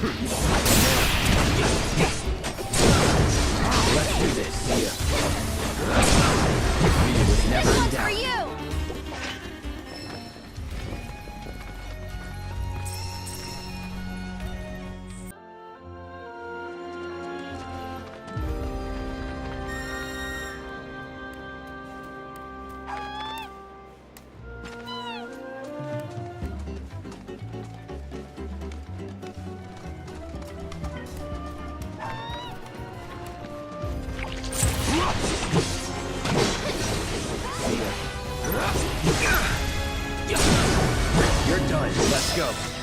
Let's do this. Ryu was never in doubt. For you! You're done. Let's go.